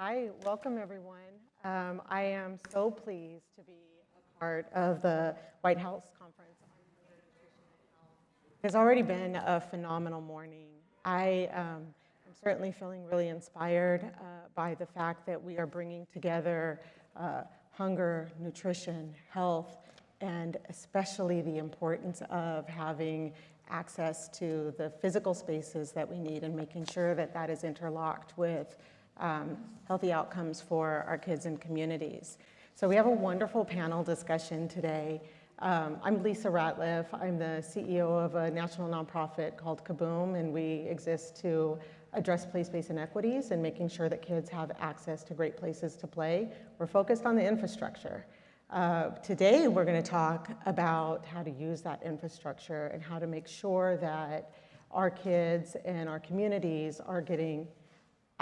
Hi, welcome everyone. I am so pleased to be a part of the White House Conference on Hunger, Nutrition, and Health. It's already been a phenomenal morning. I'm certainly feeling really inspired by the fact that we are bringing together hunger, nutrition, health, and especially the importance of having access to the physical spaces that we need and making sure that that is interlocked with healthy outcomes for our kids and communities. So we have a wonderful panel discussion today. I'm Lisa Ratliff. I'm the CEO of a national nonprofit called Kaboom, and we exist to address place-based inequities and making sure that kids have access to great places to play. We're focused on the infrastructure. Today, we're going to talk about how to use that infrastructure and how to make sure that our kids and our communities are getting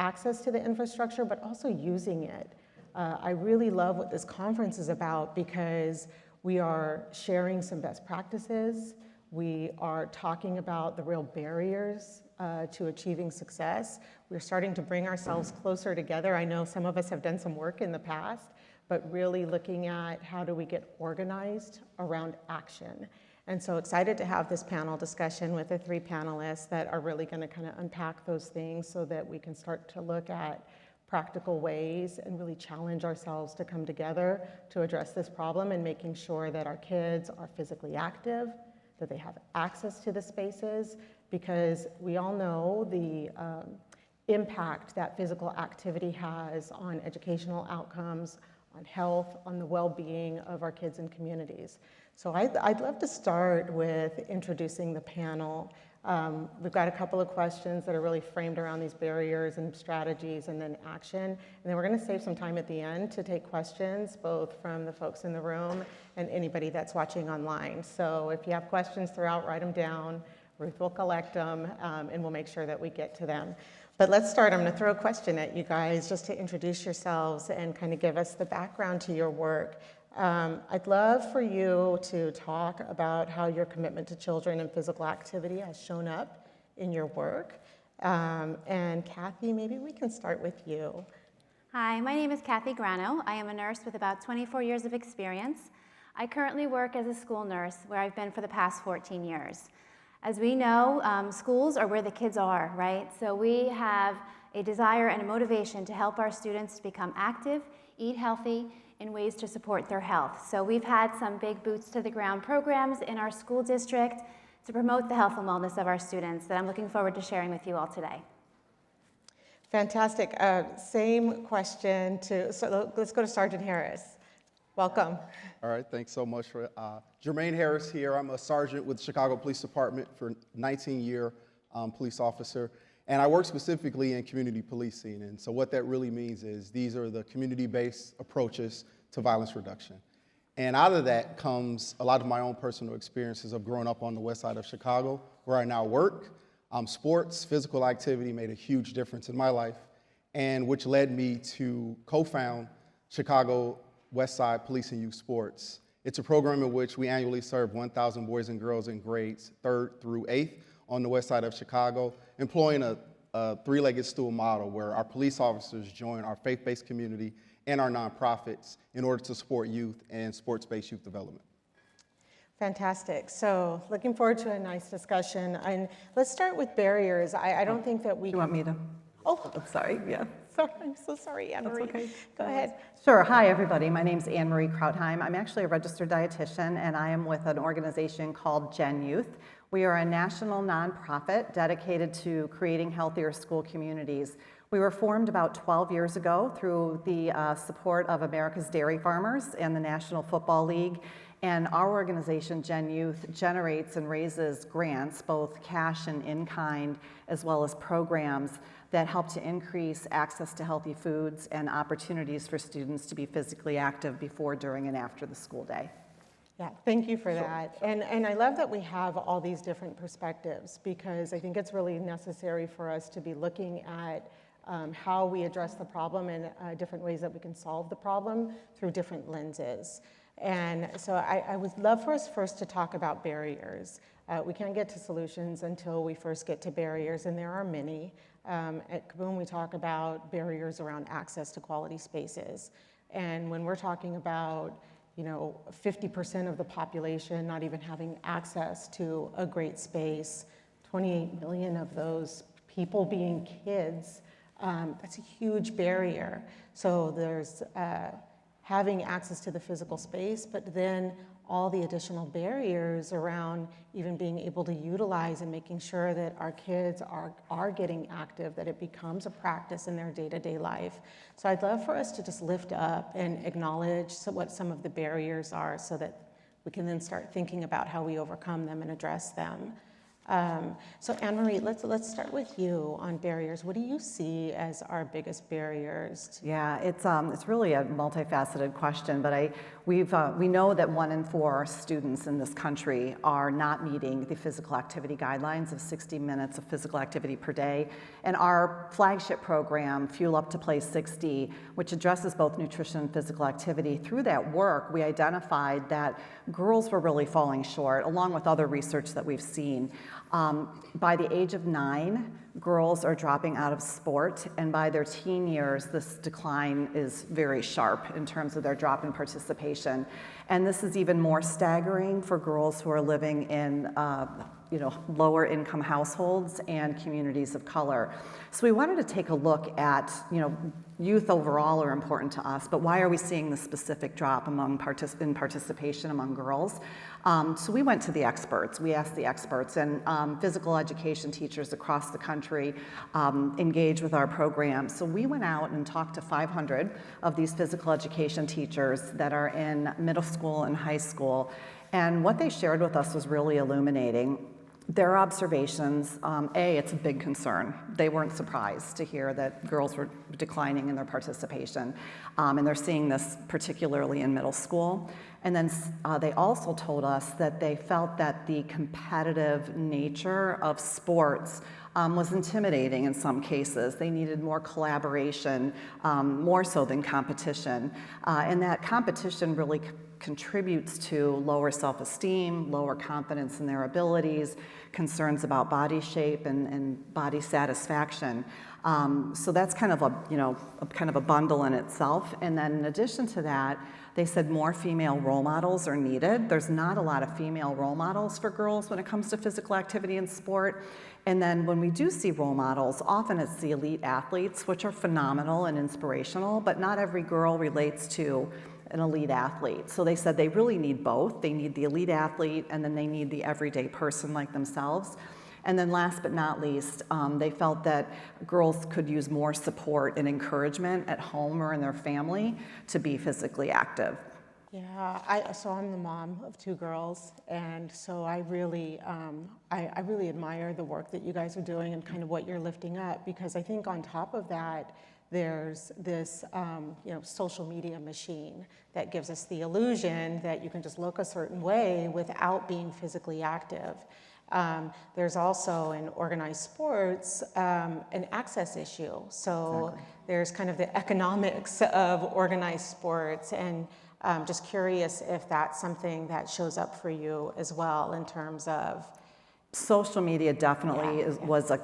access to the infrastructure, but also using it. I really love what this conference is about because we are sharing some best practices. We are talking about the real barriers to achieving success. We're starting to bring ourselves closer together. I know some of us have done some work in the past, but really looking at how do we get organized around action. And so excited to have this panel discussion with the three panelists that are really going to kind of unpack those things so that we can start to look at practical ways and really challenge ourselves to come together to address this problem and making sure that our kids are physically active, that they have access to the spaces, because we all know the impact that physical activity has on educational outcomes, on health, on the well-being of our kids and communities. So I'd love to start with introducing the panel. We've got a couple of questions that are really framed around these barriers and strategies and then action. And then we're going to save some time at the end to take questions, both from the folks in the room and anybody that's watching online. So if you have questions throughout, write them down. Ruth will collect them, and we'll make sure that we get to them. But let's start. I'm going to throw a question at you guys just to introduce yourselves and kind of give us the background to your work. I'd love for you to talk about how your commitment to children and physical activity has shown up in your work. And Kathy, maybe we can start with you. Hi, my name is Kathy Grano. I am a nurse with about 24 years of experience. I currently work as a school nurse where I've been for the past 14 years. As we know, schools are where the kids are, right? So we have a desire and a motivation to help our students to become active, eat healthy, in ways to support their health. So we've had some big boots to the ground programs in our school district to promote the health and wellness of our students that I'm looking forward to sharing with you all today. Fantastic. Same question so let's go to Sergeant Harris. Welcome. All right, thanks so much for Jermaine Harris here. I'm a sergeant with the Chicago Police Department for 19-year police officer. And I work specifically in community policing. And so what that really means is these are the community-based approaches to violence reduction. And out of that comes a lot of my own personal experiences of growing up on the west side of Chicago, where I now work. Sports, physical activity made a huge difference in my life, and which led me to co-found Chicago West Side Police and Youth Sports. It's a program in which we annually serve 1,000 boys and girls in grades 3rd through 8th on the west side of Chicago, employing a three-legged stool model where our police officers join our faith-based community and our nonprofits in order to support youth and sports-based youth development. Fantastic. So looking forward to a nice discussion. And let's start with barriers. I don't think that we Do you want me to? Oh, I'm sorry, yeah. sorry. I'm so sorry, Anne-Marie. That's okay. Go ahead. Sure. Hi, everybody. My name's Anne-Marie Krautheim. I'm actually a registered dietitian, and I am with an organization called Gen Youth. We are a national nonprofit dedicated to creating healthier school communities. We were formed about 12 years ago through the support of America's Dairy Farmers and the National Football League. And our organization, Gen Youth, generates and raises grants, both cash and in-kind, as well as programs that help to increase access to healthy foods and opportunities for students to be physically active before, during, and after the school day. Yeah, thank you for that. And I love that we have all these different perspectives because I think it's really necessary for us to be looking at how we address the problem and different ways that we can solve the problem through different lenses. And so I would love for us first to talk about barriers. We can't get to solutions until we first get to barriers, and there are many. At Kaboom, we talk about barriers around access to quality spaces. And when we're talking about 50% of the population not even having access to a great space, 28 million of those people being kids, that's a huge barrier. So there's having access to the physical space, but then all the additional barriers around even being able to utilize and making sure that our kids are getting active, that it becomes a practice in their day-to-day life. So I'd love for us to just lift up and acknowledge what some of the barriers are so that we can then start thinking about how we overcome them and address them. So Anne-Marie, let's start with you on barriers. What do you see as our biggest barriers? Yeah, it's really a multifaceted question, but we know that 1 in 4 students in this country are not meeting the physical activity guidelines of 60 minutes of physical activity per day. And our flagship program, Fuel Up to Play 60, which addresses both nutrition and physical activity, through that work, we identified that girls were really falling short, along with other research that we've seen. By the age of 9, girls are dropping out of sport, and by their teen years, this decline is very sharp in terms of their drop in participation. And this is even more staggering for girls who are living in lower income households and communities of color. So we wanted to take a look at, youth overall are important to us, but why are we seeing the specific drop in participation among girls? So we went to the experts. We asked the experts, and physical education teachers across the country engage with our program. So we went out and talked to 500 of these physical education teachers that are in middle school and high school. And what they shared with us was really illuminating. Their observations, it's a big concern. They weren't surprised to hear that girls were declining in their participation, and they're seeing this particularly in middle school. And then they also told us that they felt that the competitive nature of sports was intimidating in some cases. They needed more collaboration, more so than competition. And that competition really contributes to lower self-esteem, lower confidence in their abilities, concerns about body shape and body satisfaction. So that's kind of a bundle in itself. And then in addition to that, they said more female role models are needed. There's not a lot of female role models for girls when it comes to physical activity and sport. And then when we do see role models, often it's the elite athletes, which are phenomenal and inspirational, but not every girl relates to an elite athlete. So they said they really need both. They need the elite athlete, and then they need the everyday person like themselves. And then last but not least, they felt that girls could use more support and encouragement at home or in their family to be physically active. Yeah, so I'm the mom of 2 girls, and so I really admire the work that you guys are doing and kind of what you're lifting up, because I think on top of that, there's this social media machine that gives us the illusion that you can just look a certain way without being physically active. There's also in organized sports an access issue. So exactly. There's kind of the economics of organized sports, and just curious if that's something that shows up for you as well in terms of. Social media definitely was a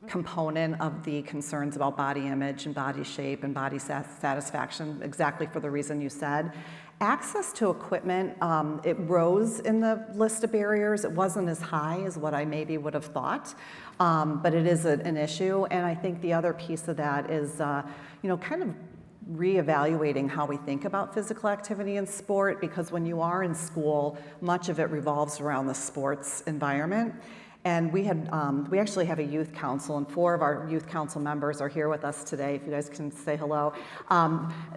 component of the concerns about body image and body shape and body satisfaction, exactly for the reason you said. Access to equipment, it rose in the list of barriers. It wasn't as high as what I maybe would have thought, but it is an issue. And I think the other piece of that is, kind of reevaluating how we think about physical activity and sport, because when you are in school, much of it revolves around the sports environment. And we actually have a youth council, and 4 of our youth council members are here with us today. If you guys can say hello,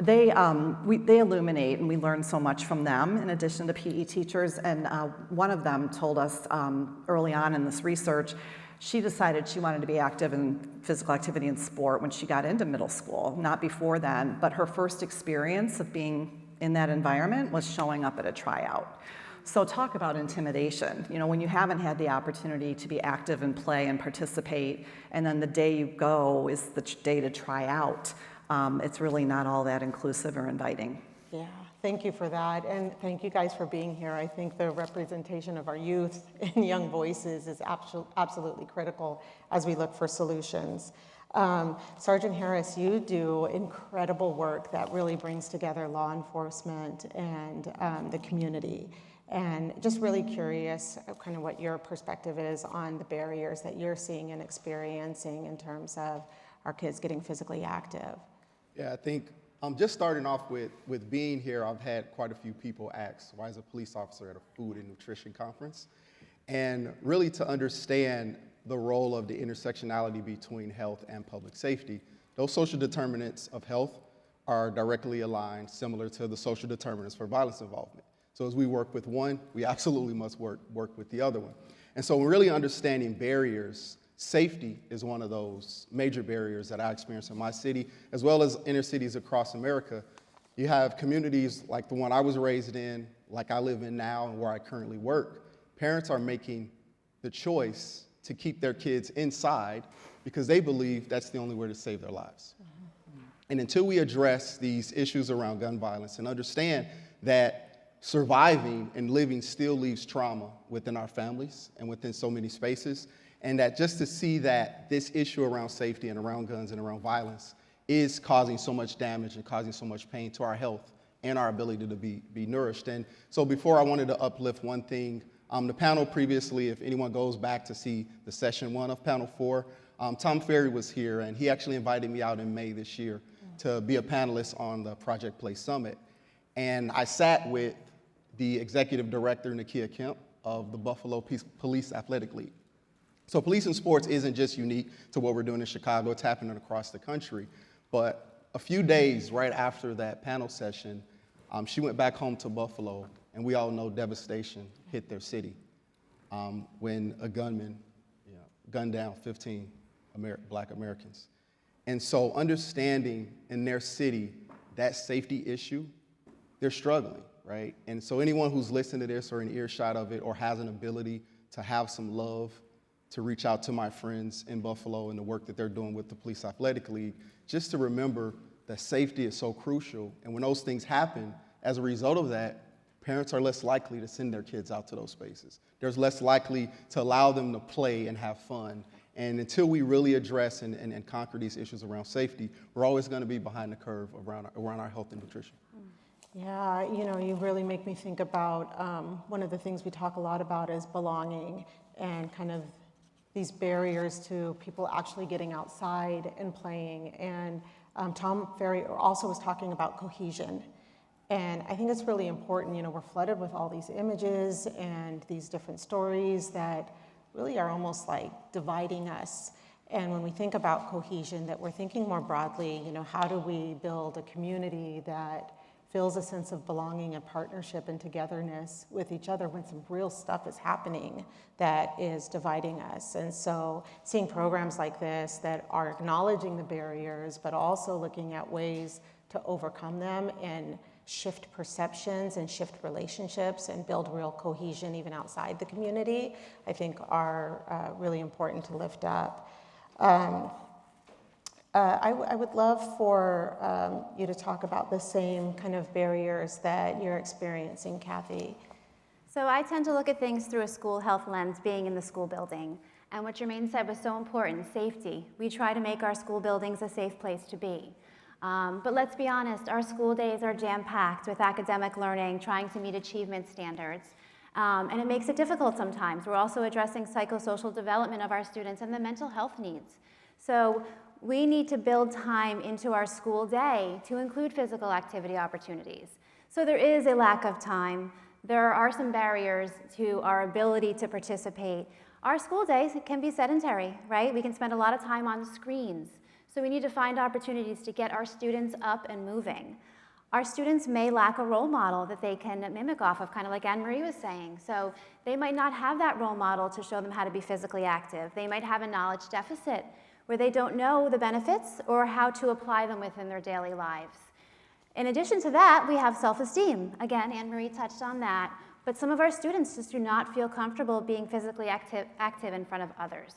they illuminate, and we learn so much from them. In addition to PE teachers, and one of them told us early on in this research, she decided she wanted to be active in physical activity and sport when she got into middle school, not before then. But her first experience of being in that environment was showing up at a tryout. So talk about intimidation. When you haven't had the opportunity to be active and play and participate, and then the day you go is the day to try out, it's really not all that inclusive or inviting. Yeah, Thank you for that, and thank you guys for being here. I think the representation of our youth and young voices is absolutely critical as we look for solutions. Sergeant Harris, you do incredible work that really brings together law enforcement and the community. And just really curious kind of what your perspective is on the barriers that you're seeing and experiencing in terms of our kids getting physically active. Yeah, I think just starting off with being here, I've had quite a few people ask, why is a police officer at a food and nutrition conference? And really to understand the role of the intersectionality between health and public safety. Those social determinants of health are directly aligned, similar to the social determinants for violence involvement. So as we work with one, we absolutely must work with the other one. And so really understanding barriers, safety is one of those major barriers that I experience in my city, as well as inner cities across America. You have communities like the one I was raised in, like I live in now and where I currently work. Parents are making the choice to keep their kids inside because they believe that's the only way to save their lives. And until we address these issues around gun violence and understand that surviving and living still leaves trauma within our families and within so many spaces, and that just to see that this issue around safety and around guns and around violence is causing so much damage and causing so much pain to our health and our ability to be nourished. And so before I wanted to uplift one thing, the panel previously, if anyone goes back to see the session 1 of panel 4, Tom Ferry was here, and he actually invited me out in May this year to be a panelist on the Project Play Summit. And I sat with the executive director, Nakia Kemp, of the Buffalo Police Athletic League. So police in sports isn't just unique to what we're doing in Chicago, it's happening across the country. But a few days right after that panel session, she went back home to Buffalo, and we all know devastation hit their city when a gunman gunned down 15 Black Americans. And so understanding in their city that safety issue, they're struggling, right? And so anyone who's listening to this or in earshot of it or has an ability to have some love to reach out to my friends in Buffalo and the work that they're doing with the Police Athletic League, just to remember that safety is so crucial. And when those things happen, as a result of that, parents are less likely to send their kids out to those spaces. They're less likely to allow them to play and have fun. And until we really address and conquer these issues around safety, we're always going to be behind the curve around our health and nutrition. Yeah, you really make me think about one of the things we talk a lot about is belonging and kind of these barriers to people actually getting outside and playing. And Tom Ferry also was talking about cohesion. And I think it's really important. We're flooded with all these images and these different stories that really are almost like dividing us. And when we think about cohesion, that we're thinking more broadly, how do we build a community that feels a sense of belonging and partnership and togetherness with each other when some real stuff is happening that is dividing us. And so seeing programs like this that are acknowledging the barriers, but also looking at ways to overcome them and shift perceptions and shift relationships and build real cohesion even outside the community, I think are really important to lift up. I would love for you to talk about the same kind of barriers that you're experiencing, Kathy. So I tend to look at things through a school health lens, being in the school building. And what Jermaine said was so important, safety. We try to make our school buildings a safe place to be. But let's be honest, our school days are jam-packed with academic learning, trying to meet achievement standards. And it makes it difficult sometimes. We're also addressing psychosocial development of our students and the mental health needs. So we need to build time into our school day to include physical activity opportunities. So there is a lack of time. There are some barriers to our ability to participate. Our school days can be sedentary, right? We can spend a lot of time on screens. So we need to find opportunities to get our students up and moving. Our students may lack a role model that they can mimic off of, kind of like Anne-Marie was saying. So they might not have that role model to show them how to be physically active. They might have a knowledge deficit where they don't know the benefits or how to apply them within their daily lives. In addition to that, we have self-esteem. Again, Anne-Marie touched on that. But some of our students just do not feel comfortable being physically active in front of others.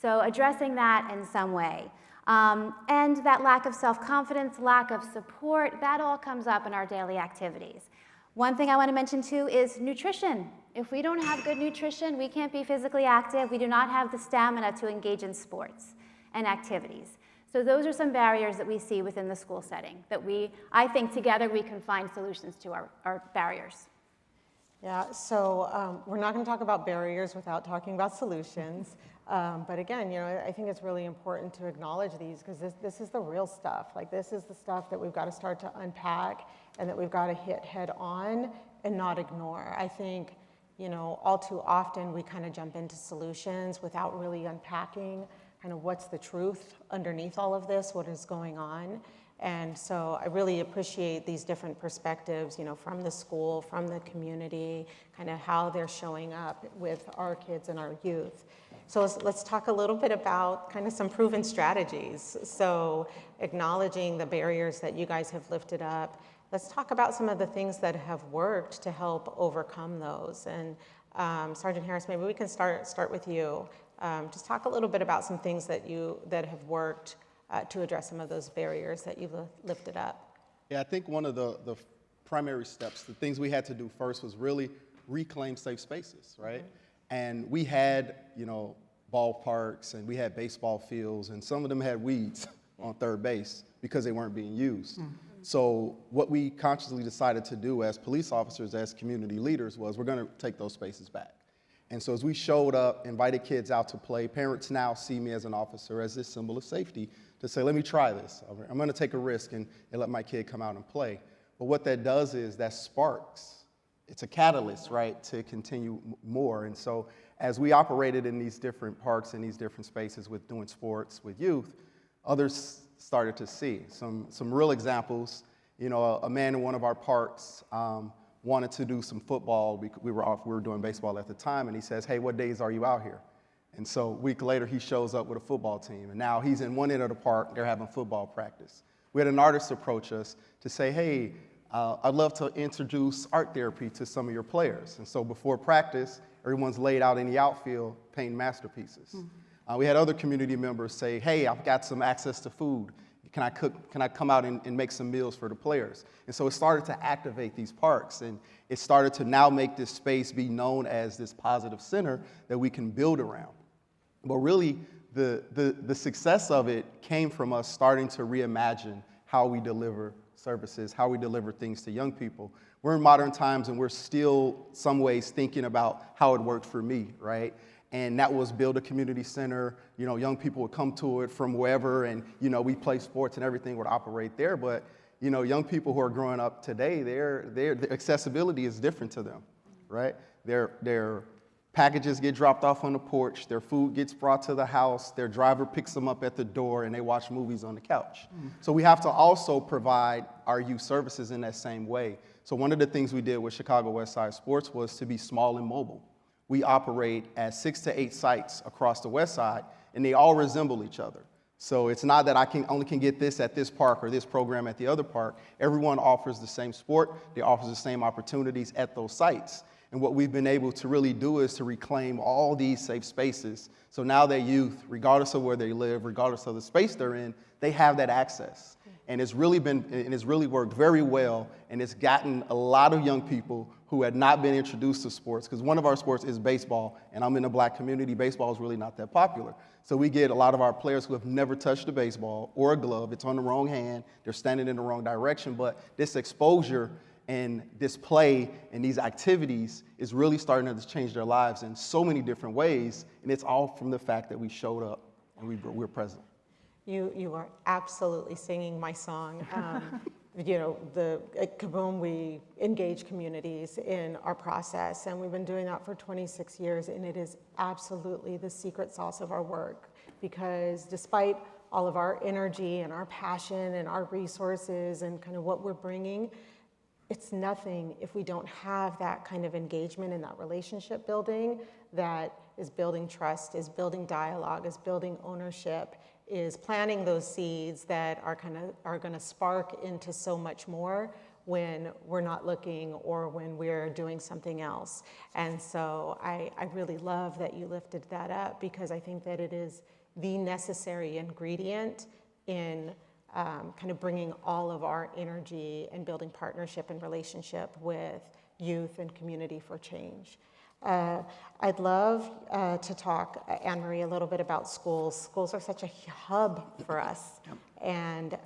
So addressing that in some way. And that lack of self-confidence, lack of support, that all comes up in our daily activities. One thing I want to mention too is nutrition. If we don't have good nutrition, we can't be physically active. We do not have the stamina to engage in sports and activities. So those are some barriers that we see within the school setting that I think together we can find solutions to our barriers. Yeah, so we're not going to talk about barriers without talking about solutions. But again, I think it's really important to acknowledge these because this is the real stuff. Like this is the stuff that we've got to start to unpack and that we've got to hit head on and not ignore. I think, all too often we kind of jump into solutions without really unpacking kind of what's the truth underneath all of this, what is going on. And so I really appreciate these different perspectives, from the school, from the community, kind of how they're showing up with our kids and our youth. So let's talk a little bit about kind of some proven strategies. So acknowledging the barriers that you guys have lifted up, let's talk about some of the things that have worked to help overcome those. And Sergeant Harris, maybe we can start with you. Just talk a little bit about some things that have worked to address some of those barriers that you've lifted up. Yeah, I think one of the primary steps, the things we had to do first was really reclaim safe spaces, right? Mm-hmm. And we had, ballparks and we had baseball fields and some of them had weeds on third base because they weren't being used. Mm-hmm. So what we consciously decided to do as police officers, as community leaders, was we're going to take those spaces back. And so as we showed up, invited kids out to play, parents now see me as an officer as this symbol of safety to say, let me try this. I'm going to take a risk and let my kid come out and play. But what that does is that sparks, it's a catalyst, right, to continue more. And so as we operated in these different parks and these different spaces with doing sports with youth, others started to see some real examples. A man in one of our parks wanted to do some football. We were doing baseball at the time, and he says, hey, what days are you out here? And so a week later, he shows up with a football team, and now he's in one end of the park, they're having football practice. We had an artist approach us to say, hey, I'd love to introduce art therapy to some of your players. And so before practice, everyone's laid out in the outfield painting masterpieces. Mm-hmm. We had other community members say, hey, I've got some access to food. Can I come out and make some meals for the players? And so it started to activate these parks, and it started to now make this space be known as this positive center that we can build around. But really, the success of it came from us starting to reimagine how we deliver services, how we deliver things to young people. We're in modern times, and we're still, some ways, thinking about how it worked for me, right? And that was build a community center. Young people would come to it from wherever, and, we play sports and everything would operate there. But, young people who are growing up today, their accessibility is different to them, right? Their packages get dropped off on the porch, their food gets brought to the house, their driver picks them up at the door, and they watch movies on the couch. So we have to also provide our youth services in that same way. So one of the things we did with Chicago West Side Sports was to be small and mobile. We operate at 6 to 8 sites across the West Side, and they all resemble each other. So it's not that I only can get this at this park or this program at the other park. Everyone offers the same sport. They offer the same opportunities at those sites. And what we've been able to really do is to reclaim all these safe spaces. So now their youth, regardless of where they live, regardless of the space they're in, they have that access. And it's really worked very well, and it's gotten a lot of young people who had not been introduced to sports, because one of our sports is baseball, and I'm in the Black community. Baseball is really not that popular. So we get a lot of our players who have never touched a baseball or a glove. It's on the wrong hand. They're standing in the wrong direction. But this exposure and this play and these activities is really starting to change their lives in so many different ways, and it's all from the fact that we showed up and we're present. You are absolutely singing my song. At Kaboom, we engage communities in our process, and we've been doing that for 26 years, and it is absolutely the secret sauce of our work, because despite all of our energy and our passion and our resources and kind of what we're bringing, it's nothing if we don't have that kind of engagement and that relationship building that is building trust, is building dialogue, is building ownership, is planting those seeds that are going to spark into so much more when we're not looking or when we're doing something else. And so I really love that you lifted that up, because I think that it is the necessary ingredient in kind of bringing all of our energy and building partnership and relationship with youth and community for change. I'd love to talk, Anne-Marie, a little bit about schools. Schools are such a hub for us. And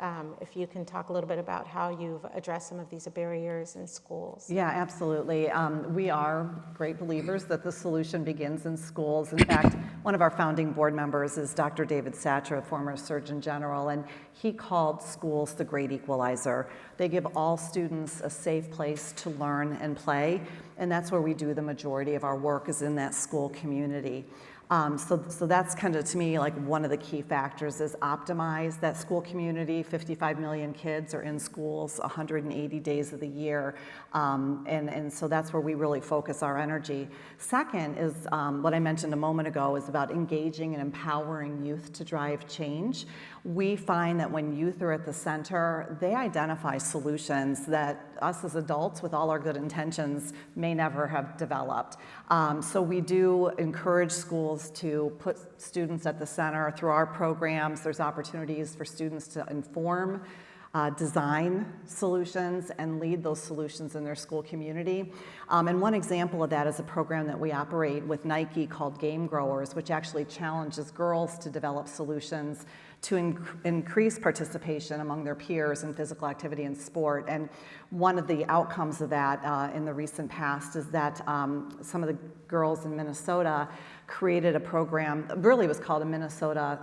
if you can talk a little bit about how you've addressed some of these barriers in schools. Yeah, absolutely. We are great believers that the solution begins in schools. In fact, one of our founding board members is Dr. David Satcher, a former Surgeon General, and he called schools the great equalizer. They give all students a safe place to learn and play, and that's where we do the majority of our work, is in that school community. So that's kind of, to me, like one of the key factors is optimize that school community. 55 million kids are in schools 180 days of the year. And so that's where we really focus our energy. Second is what I mentioned a moment ago, is about engaging and empowering youth to drive change. We find that when youth are at the center, they identify solutions that us as adults, with all our good intentions, may never have developed. So we do encourage schools to put students at the center through our programs. There's opportunities for students to inform, design solutions, and lead those solutions in their school community. And one example of that is a program that we operate with Nike called Game Growers, which actually challenges girls to develop solutions to increase participation among their peers in physical activity and sport. And one of the outcomes of that in the recent past is that some of the girls in Minnesota created a program, really was called a Minnesota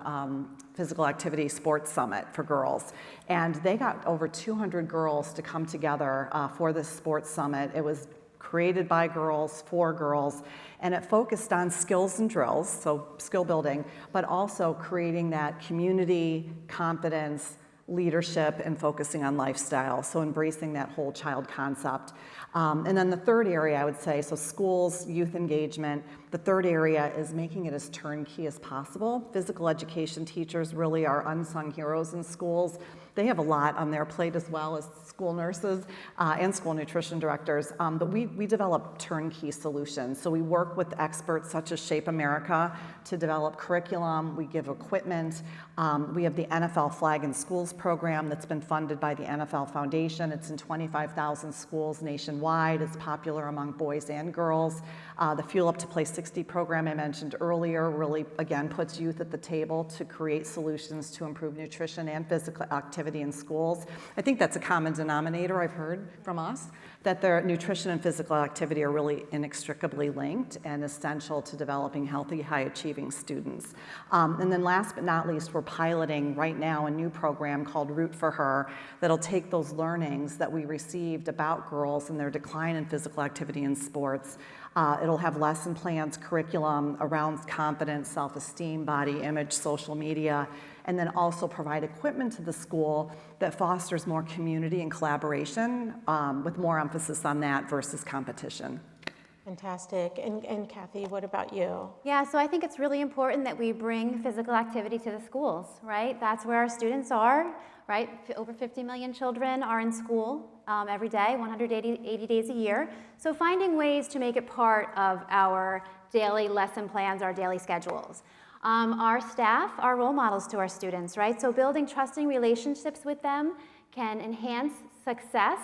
Physical Activity Sports Summit for girls. And they got over 200 girls to come together for this sports summit. It was created by girls, for girls, and it focused on skills and drills, so skill building, but also creating that community, confidence, leadership, and focusing on lifestyle, so embracing that whole child concept. And then the third area, I would say, so schools, youth engagement. The third area is making it as turnkey as possible. Physical education teachers really are unsung heroes in schools. They have a lot on their plate, as well as school nurses and school nutrition directors, but we develop turnkey solutions. So we work with experts such as Shape America to develop curriculum. We give equipment. We have the NFL Flag in Schools program that's been funded by the NFL Foundation. It's in 25,000 schools nationwide. It's popular among boys and girls. The Fuel Up to Play 60 program I mentioned earlier really, again, puts youth at the table to create solutions to improve nutrition and physical activity in schools. I think that's a common denominator I've heard from us, that their nutrition and physical activity are really inextricably linked and essential to developing healthy, high-achieving students. And then last but not least, we're piloting right now a new program called Root for Her that'll take those learnings that we received about girls and their decline in physical activity in sports. It'll have lesson plans, curriculum around confidence, self-esteem, body image, social media, and then also provide equipment to the school that fosters more community and collaboration, with more emphasis on that versus competition. Fantastic. And Kathy, what about you? Yeah, so I think it's really important that we bring physical activity to the schools, right? That's where our students are, right? Over 50 million children are in school every day, 180 days a year. So finding ways to make it part of our daily lesson plans, our daily schedules. Our staff are role models to our students, right? So building trusting relationships with them can enhance success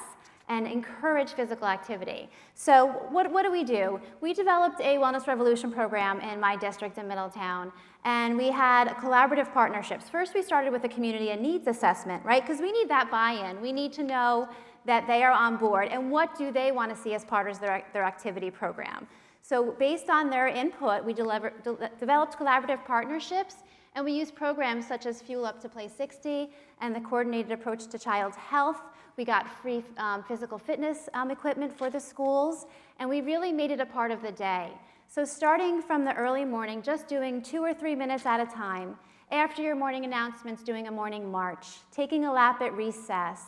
and encourage physical activity. So what do? We developed a Wellness Revolution program in my district in Middletown, and we had collaborative partnerships. First, we started with a community and needs assessment, right? Because we need that buy-in. We need to know that they are on board, and what do they want to see as part of their activity program. So based on their input, we developed collaborative partnerships, and we used programs such as Fuel Up to Play 60 and the coordinated approach to child health. We got free physical fitness equipment for the schools, and we really made it a part of the day. So starting from the early morning, just doing 2 or 3 minutes at a time, after your morning announcements, doing a morning march, taking a lap at recess,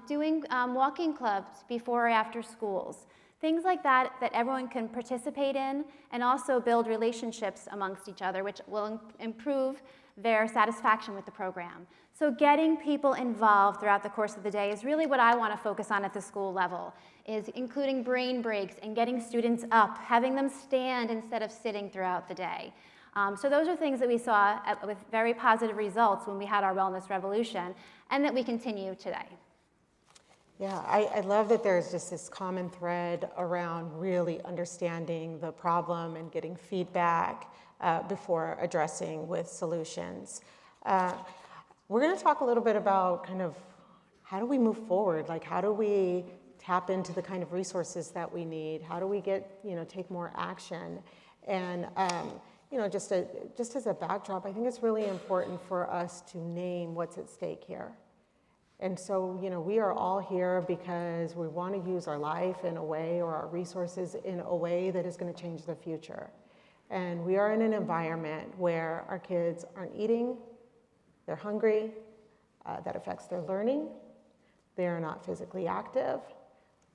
doing walking clubs before or after schools. Things like that everyone can participate in, and also build relationships amongst each other, which will improve their satisfaction with the program. So getting people involved throughout the course of the day is really what I want to focus on at the school level, is including brain breaks and getting students up, having them stand instead of sitting throughout the day. So those are things that we saw with very positive results when we had our wellness revolution, and that we continue today. Yeah, I love that there's just this common thread around really understanding the problem and getting feedback before addressing with solutions. We're going to talk a little bit about kind of how do we move forward? Like, how do we tap into the kind of resources that we need? How do we get, take more action? And, just as a backdrop, I think it's really important for us to name what's at stake here. And so, we are all here because we want to use our life in a way, or our resources in a way that is going to change the future. And we are in an environment where our kids aren't eating, they're hungry, that affects their learning, they're not physically active,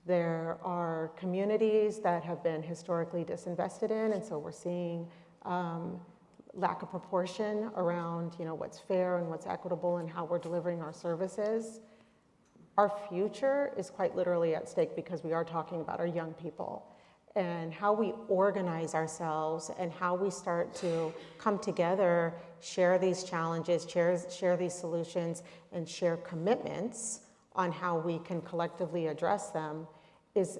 there are communities that have been historically disinvested in, and so we're seeing lack of proportion around what's fair and what's equitable and how we're delivering our services. Our future is quite literally at stake because we are talking about our young people, and how we organize ourselves and how we start to come together, share these challenges, share these solutions, and share commitments on how we can collectively address them is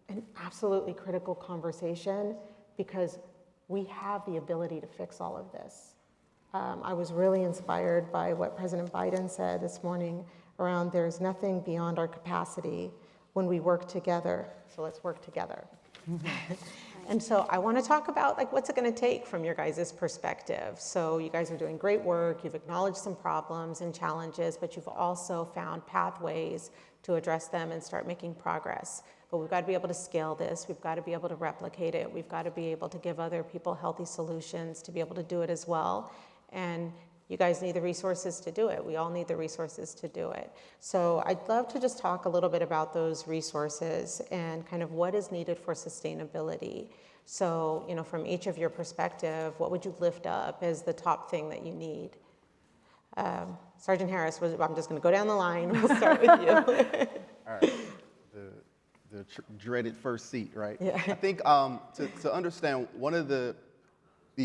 an absolutely critical conversation, because we have the ability to fix all of this. I was really inspired by what President Biden said this morning around there's nothing beyond our capacity when we work together, so let's work together. And so I want to talk about what's it going to take from your guys' perspective. So you guys are doing great work, you've acknowledged some problems and challenges, but you've also found pathways to address them and start making progress. But we've got to be able to scale this, we've got to be able to replicate it, we've got to be able to give other people healthy solutions to be able to do it as well. And you guys need the resources to do it. We all need the resources to do it. So I'd love to just talk a little bit about those resources and kind of what is needed for sustainability. So, from each of your perspective, what would you lift up as the top thing that you need? Sergeant Harris, I'm just going to go down the line. We'll start with you. All right. The dreaded first seat, right? Yeah. I think to understand, one of the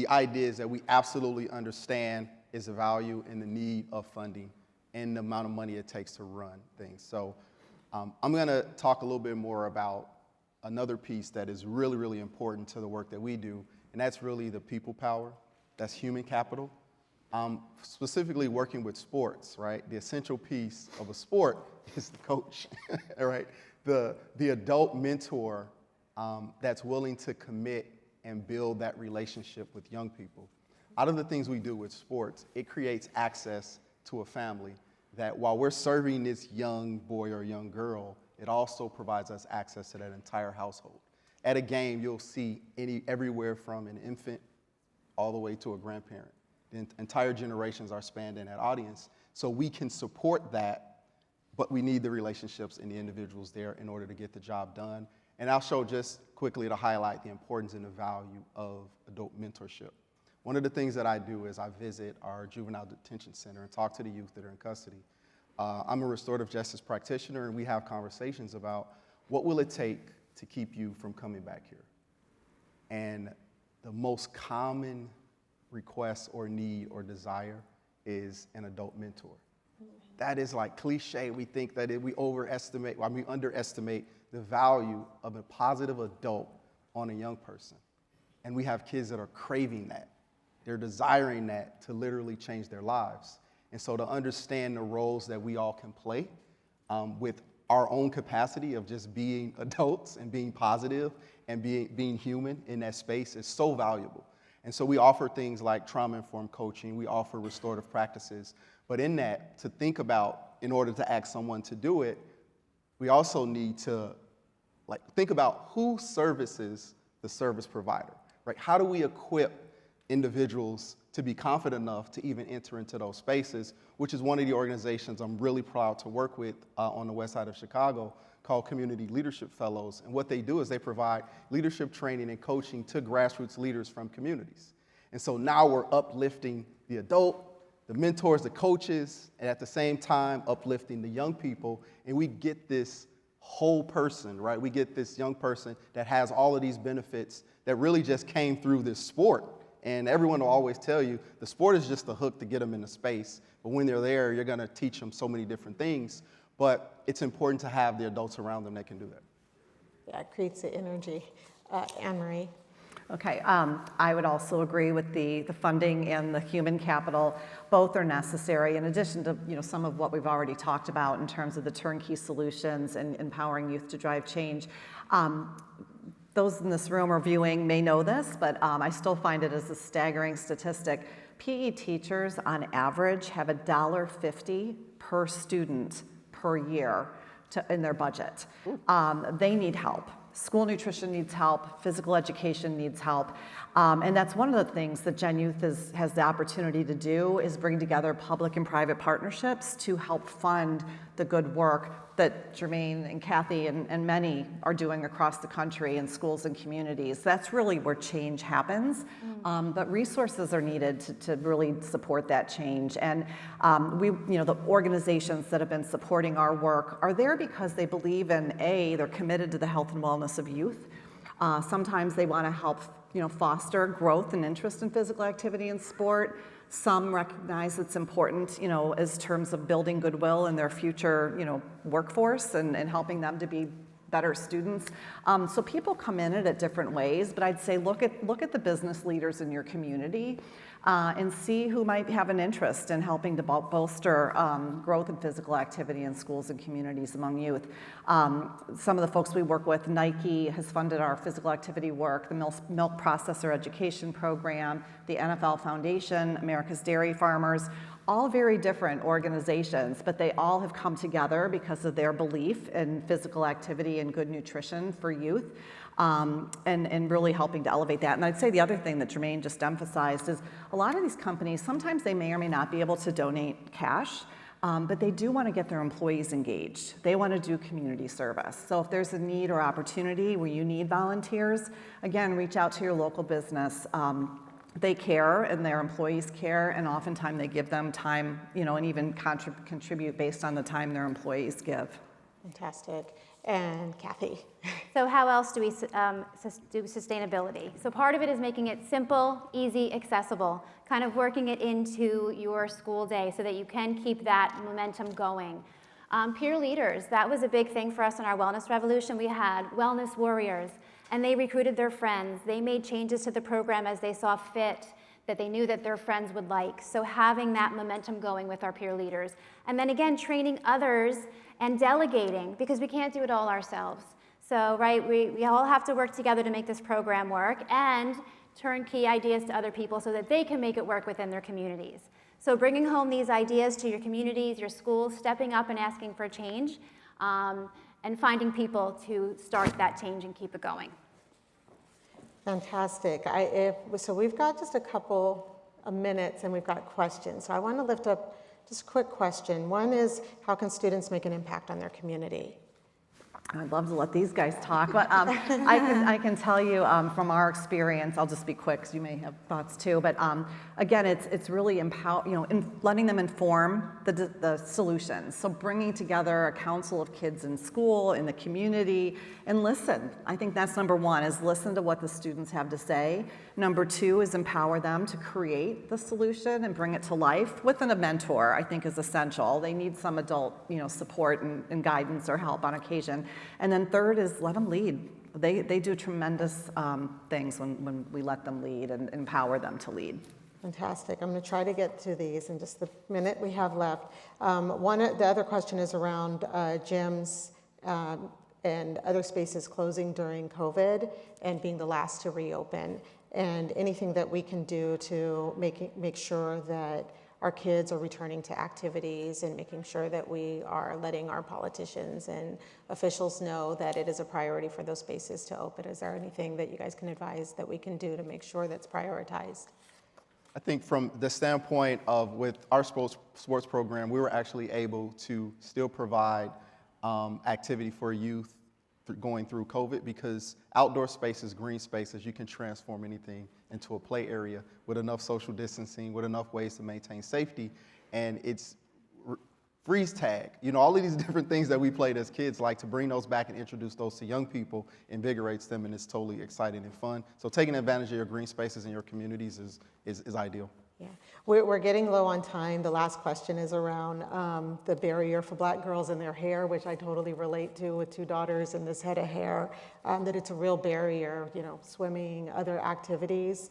ideas that we absolutely understand is the value and the need of funding and the amount of money it takes to run things. So I'm going to talk a little bit more about another piece that is really, really important to the work that we do, and that's really the people power. That's human capital. Specifically working with sports, right? The essential piece of a sport is the coach, all right? The adult mentor that's willing to commit and build that relationship with young people. Out of the things we do with sports, it creates access to a family that while we're serving this young boy or young girl, it also provides us access to that entire household. At a game, you'll see everywhere from an infant all the way to a grandparent. The entire generations are spanned in that audience. So we can support that, but we need the relationships and the individuals there in order to get the job done. And I'll show just quickly to highlight the importance and the value of adult mentorship. One of the things that I do is I visit our juvenile detention center and talk to the youth that are in custody. I'm a restorative justice practitioner, and we have conversations about what will it take to keep you from coming back here. And the most common request or need or desire is an adult mentor. That is like cliche. We think that we underestimate the value of a positive adult on a young person. And we have kids that are craving that. They're desiring that to literally change their lives. And so to understand the roles that we all can play with our own capacity of just being adults and being positive and being human in that space is so valuable. And so we offer things like trauma-informed coaching. We offer restorative practices. But in that, to think about, in order to ask someone to do it, we also need to think about who services the service provider, right? How do we equip individuals to be confident enough to even enter into those spaces, which is one of the organizations I'm really proud to work with on the west side of Chicago, called Community Leadership Fellows. And what they do is they provide leadership training and coaching to grassroots leaders from communities. And so now we're uplifting the adult, the mentors, the coaches, and at the same time uplifting the young people, and we get this whole person, right? We get this young person that has all of these benefits that really just came through this sport And everyone will always tell you the sport is just a hook to get them into space. But when they're there, you're going to teach them so many different things. But it's important to have the adults around them that can do that. Yeah, it creates the energy. Anne Marie. Okay, I would also agree with the funding and the human capital. Both are necessary, in addition to some of what we've already talked about in terms of the turnkey solutions and empowering youth to drive change. Those in this room or viewing may know this, but I still find it as a staggering statistic. PE teachers, on average, have $1.50 per student per year in their budget. They need help. School nutrition needs help, physical education needs help, and that's one of the things that Gen Youth has the opportunity to do, is bring together public and private partnerships to help fund the good work that Jermaine and Kathy and many are doing across the country in schools and communities. That's really where change happens, but resources are needed to really support that change. And the organizations that have been supporting our work are there because they believe in, they're committed to the health and wellness of youth. Sometimes they want to help foster growth and interest in physical activity and sport. Some recognize it's important, as terms of building goodwill in their future, workforce and helping them to be better students. So people come in it at different ways, but I'd say look at the business leaders in your community and see who might have an interest in helping to bolster growth in physical activity in schools and communities among youth. Some of the folks we work with, Nike has funded our physical activity work, the Milk Processor Education Program, the NFL Foundation, America's Dairy Farmers, all very different organizations, but they all have come together because of their belief in physical activity and good nutrition for youth, and really helping to elevate that. And I'd say the other thing that Jermaine just emphasized is a lot of these companies, sometimes they may or may not be able to donate cash, but they do want to get their employees engaged. They want to do community service. So if there's a need or opportunity where you need volunteers, again, reach out to your local business. They care and their employees care, and oftentimes they give them time, and even contribute based on the time their employees give. Fantastic. And Kathy. So how else do we do sustainability? So part of it is making it simple, easy, accessible, kind of working it into your school day so that you can keep that momentum going. Peer leaders, that was a big thing for us in our wellness revolution. We had wellness warriors, and they recruited their friends. They made changes to the program as they saw fit, that they knew that their friends would like. So having that momentum going with our peer leaders. And then again, training others and delegating, because we can't do it all ourselves. So, right, we all have to work together to make this program work and turn key ideas to other people so that they can make it work within their communities. So bringing home these ideas to your communities, your schools, stepping up and asking for change, and finding people to start that change and keep it going. Fantastic. So we've got just a couple of minutes and we've got questions. So I want to lift up just a quick question. One is, how can students make an impact on their community? I'd love to let these guys talk, but I can tell you from our experience, I'll just be quick because you may have thoughts too, but again, it's really letting them inform the solutions. So bringing together a council of kids in school, in the community, and listen. I think that's number one, is listen to what the students have to say. Number two is empower them to create the solution and bring it to life. With a mentor, I think, is essential. They need some adult support and guidance or help on occasion. And then third is let them lead. They do tremendous things when we let them lead and empower them to lead. Fantastic. I'm going to try to get to these in just the minute we have left. The other question is around gyms and other spaces closing during COVID and being the last to reopen, and anything that we can do to make sure that our kids are returning to activities and making sure that we are letting our politicians and officials know that it is a priority for those spaces to open. Is there anything that you guys can advise that we can do to make sure that's prioritized? I think from the standpoint of with our sports program, we were actually able to still provide activity for youth going through COVID, because outdoor spaces, green spaces, you can transform anything into a play area with enough social distancing, with enough ways to maintain safety. And it's freeze tag, all of these different things that we played as kids, like to bring those back and introduce those to young people invigorates them, and it's totally exciting and fun. So taking advantage of your green spaces in your communities is ideal. Yeah, we're getting low on time. The last question is around the barrier for Black girls and their hair, which I totally relate to with 2 daughters and this head of hair, that it's a real barrier, swimming, other activities.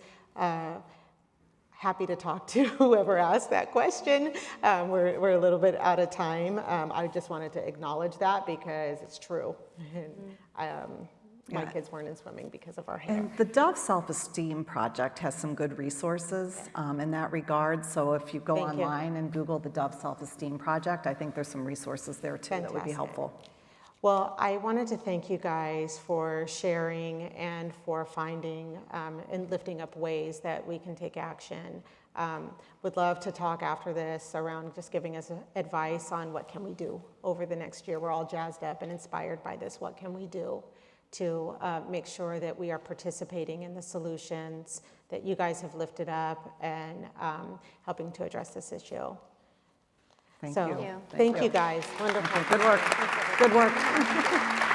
Happy to talk to whoever asked that question. We're a little bit out of time. I just wanted to acknowledge that because it's true. And, my kids weren't in swimming because of our hair. And the Dove Self-Esteem Project has some good resources in that regard. So if you go Thank you. online and Google the Dove Self-Esteem Project, I think there's some resources there too that would be Fantastic. helpful. Well, I wanted to thank you guys for sharing and for finding and lifting up ways that we can take action. Would love to talk after this around just giving us advice on what can we do over the next year. We're all jazzed up and inspired by this. What can we do to make sure that we are participating in the solutions that you guys have lifted up and helping to address this issue? Thank So, you. thank you guys. Wonderful. Good work. Good work.